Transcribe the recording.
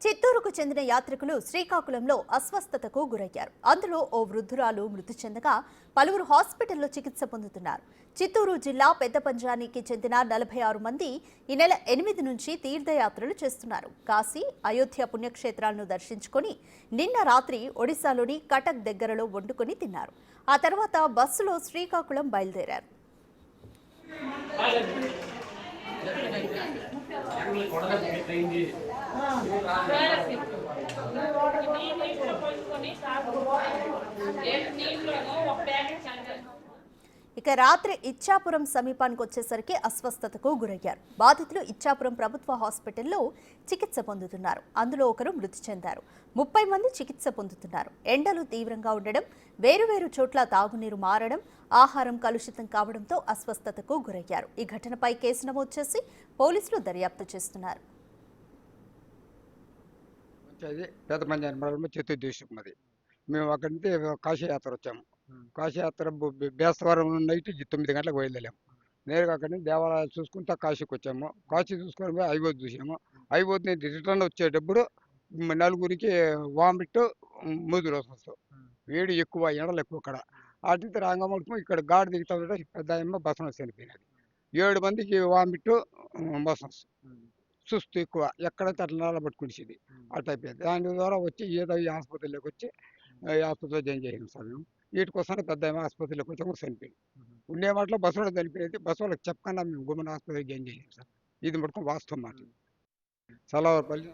చిత్తూరుకు చెందిన యాత్రికులు శ్రీకాకుళంలో అస్వస్థతకు గురయ్యారు. అందులో ఓ వృద్ధురాలు మృతి చెందగా పలువురు హాస్పిటల్లో చికిత్స పొందుతున్నారు. చిత్తూరు జిల్లా పెద్ద పంజానికి చెందిన 46 మంది ఈ నెల 8 నుంచి తీర్థయాత్రలు చేస్తున్నారు. కాశీ, అయోధ్య పుణ్యక్షేత్రాలను దర్శించుకొని నిన్న రాత్రి ఒడిశాలోని కటక్ దగ్గరలో వండుకొని తిన్నారు. ఆ తర్వాత బస్సులో శ్రీకాకుళం బయలుదేరారు. ఇక రాత్రి ఇచ్చాపురం సమీపానికి వచ్చేసరికి అస్వస్థతకు గురయ్యారు. బాధితులు ఇచ్చాపురం ప్రభుత్వ హాస్పిటల్లో చికిత్స పొందుతున్నారు. అందులో ఒకరు మృతి చెందారు. 30 మంది చికిత్స పొందుతున్నారు. ఎండలు తీవ్రంగా ఉండడం, వేరువేరు చోట్ల తాగునీరు మారడం, ఆహారం కలుషితం కావడంతో అస్వస్థతకు గురయ్యారు. ఈ ఘటనపై కేసు నమోదు చేసి పోలీసులు దర్యాప్తు చేస్తున్నారు. పెద్ద పంజాని మండలం చిత్తూరు డిస్ట్రిక్ట్ మాది. మేము అక్కడి నుంచి కాశీయాత్ర వచ్చాము. కాశీయాత్ర బేస్తవారం నైట్ 9 గంటలకు బయలుదేరాము. నేరుగా అక్కడి నుంచి దేవాలయాలు చూసుకుంటా కాశీకి వచ్చాము. కాశీ చూసుకొని పోయి ఐవోత్ చూసాము. ఐవోత్ నుంచి రిటర్న్ వచ్చేటప్పుడు నలుగురికి వామిట్, ముదురు వస్తుంది. వేడి ఎక్కువ, ఎండలు ఎక్కువ అక్కడ. అటు రాంగమడుకు ఇక్కడ గాడి దిగుతా ఉంటే పెద్ద అమ్మ బసన చనిపోయినది. 7 మందికి వామిట్, మోషన్స్, సుస్తు ఎక్కువ, ఎక్కడైతే అట్లా నిలబట్టుకునేది అట్లా అయిపోయింది. దాని ద్వారా వచ్చి ఏదో ఈ ఆసుపత్రిలోకి వచ్చి ఈ ఆసుపత్రిలో జాయిన్ చేసాం సార్ మేము. వీటి కోసమే పెద్ద ఆసుపత్రిలోకి వచ్చి చనిపోయింది. ఉండే మాటలో బస్సులో చనిపోయేది. బస్సు వాళ్ళకి చెప్పకుండా మేము గుమ్మన ఆసుపత్రికి జాయిన్ చేసాం సార్. ఇది మటుకు వాస్తవం మాట. సలవాపల్లి